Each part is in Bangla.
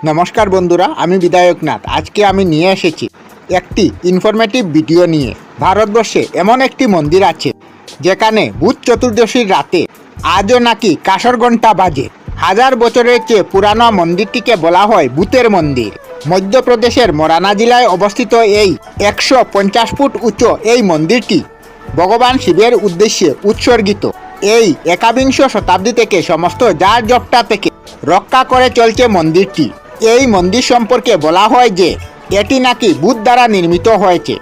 নমস্কার বন্ধুরা, আমি বিধায়কনাথ। আজকে আমি নিয়ে এসেছি একটি ইনফরমেটিভ ভিডিও নিয়ে। ভারতবর্ষে এমন একটি মন্দির আছে যেখানে ভূত চতুর্দশীর রাতে আজও নাকি কাঁসর ঘণ্টা বাজে। 1000 বছরের চেয়ে পুরানো মন্দিরটিকে বলা হয় ভূতের মন্দির। মধ্যপ্রদেশের মোরানা জেলায় অবস্থিত এই 150 ফুট উঁচু এই মন্দিরটি ভগবান শিবের উদ্দেশ্যে উৎসর্গিত। এই একাবিংশ শতাব্দী থেকে সমস্ত জার জপটা থেকে রক্ষা করে চলছে মন্দিরটি। এই মন্দির সম্পর্কে বলা হয় যে এটি নাকি ভূত দ্বারা নির্মিত হয়েছে।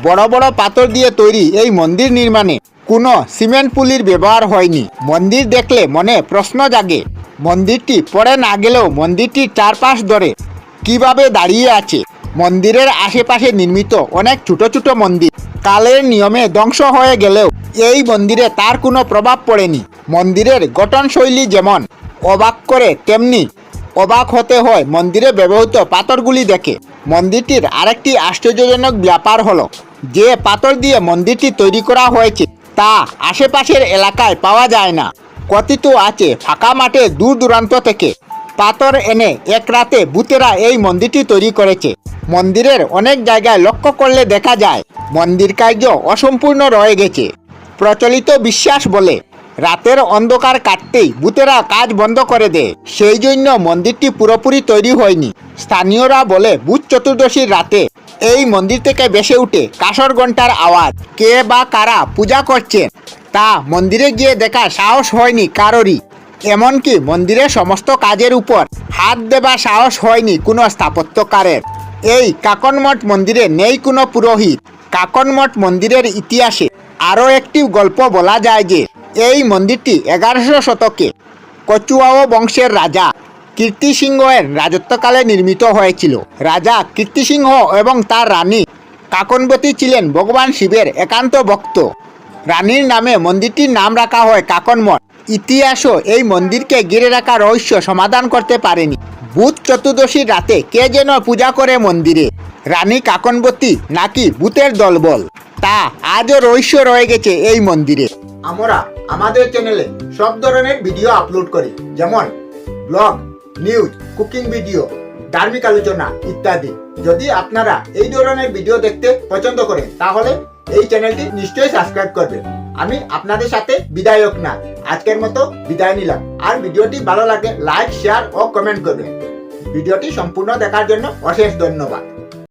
বড় বড় পাথর দিয়ে তৈরি এই মন্দির নির্মাণে কোনো সিমেন্ট পুলির ব্যবহার হয়নি। মন্দির দেখলে মনে প্রশ্ন জাগে, মন্দিরটি পড়ে না গেলেও মন্দিরটির চারপাশ ধরে কিভাবে দাঁড়িয়ে আছে। মন্দিরের আশেপাশে নির্মিত অনেক ছোট ছোট মন্দির কালের নিয়মে ধ্বংস হয়ে গেলেও এই মন্দিরে তার কোনো প্রভাব পড়েনি। মন্দিরের গঠনশৈলী যেমন অবাক করে, তেমনি অবাক হতে হয় মন্দিরে ব্যবহৃত পাথরগুলি দেখে। মন্দিরটির আরেকটি আশ্চর্যজনক ব্যাপার হলো যে পাথর দিয়ে মন্দিরটি তৈরি করা হয়েছে তা আশেপাশের এলাকায় পাওয়া যায় না। কথিত আছে ফাঁকা মাঠে দূর দূরান্ত থেকে পাথর এনে এক রাতে ভূতেরা এই মন্দিরটি তৈরি করেছে। মন্দিরের অনেক জায়গায় লক্ষ্য করলে দেখা যায় মন্দির কার্য অসম্পূর্ণ রয়ে গেছে। প্রচলিত বিশ্বাস বলে রাতের অন্ধকার কাটতেই ভূতেরা কাজ বন্ধ করে দেয়, সেই জন্য মন্দিরটি পুরোপুরি তৈরি হয়নি। স্থানীয়রা বলে ভূত চতুর্দশীর রাতে এই মন্দির থেকে ভেসে উঠে কাঁসর ঘণ্টার আওয়াজ। কে বা কারা পূজা করছেন তা মন্দিরে গিয়ে দেখার সাহস হয়নি কারোরই। এমনকি মন্দিরের সমস্ত কাজের উপর হাত দেবার সাহস হয়নি কোনো স্থাপত্যকারের। এই কাকনমঠ মন্দিরে নেই কোনো পুরোহিত। কাকনমঠ মন্দিরের ইতিহাসে আরও একটি গল্প বলা যায় যে এই মন্দিরটি 1100 শতকে কচুয়াও বংশের রাজা কীর্তিসিংহের রাজত্বকালে নির্মিত হয়েছিল। রাজা কীর্তিসিংহ এবং তার রানী কাকনবতী ছিলেন ভগবান শিবের একান্ত ভক্ত। রানীর নামে মন্দিরটির নাম রাখা হয় কাকনমঠ। ইতিহাসও এই মন্দিরকে ঘিরে রাখা রহস্য সমাধান করতে পারেনি। ভূত চতুর্দশীর রাতে কে যেন পূজা করে মন্দিরে, রানী কাকনবতী নাকি ভূতের দলবল, তা আজও রহস্য রয়ে গেছে এই মন্দিরে। আমরা আমাদের চ্যানেলে সব ধরনের ভিডিও আপলোড করি, যেমন ব্লগ, নিউজ, কুকিং ভিডিও, ধার্মিক আলোচনা ইত্যাদি। যদি আপনারা এই ধরনের ভিডিও দেখতে পছন্দ করেন তাহলে এই চ্যানেলটি নিশ্চয়ই সাবস্ক্রাইব করবেন। আমি আপনাদের সাথে বিধায়কনাথ আজকের মতো বিদায় নিলাম। আর ভিডিওটি ভালো লাগে লাইক, শেয়ার ও কমেন্ট করবেন। ভিডিওটি সম্পূর্ণ দেখার জন্য অশেষ ধন্যবাদ।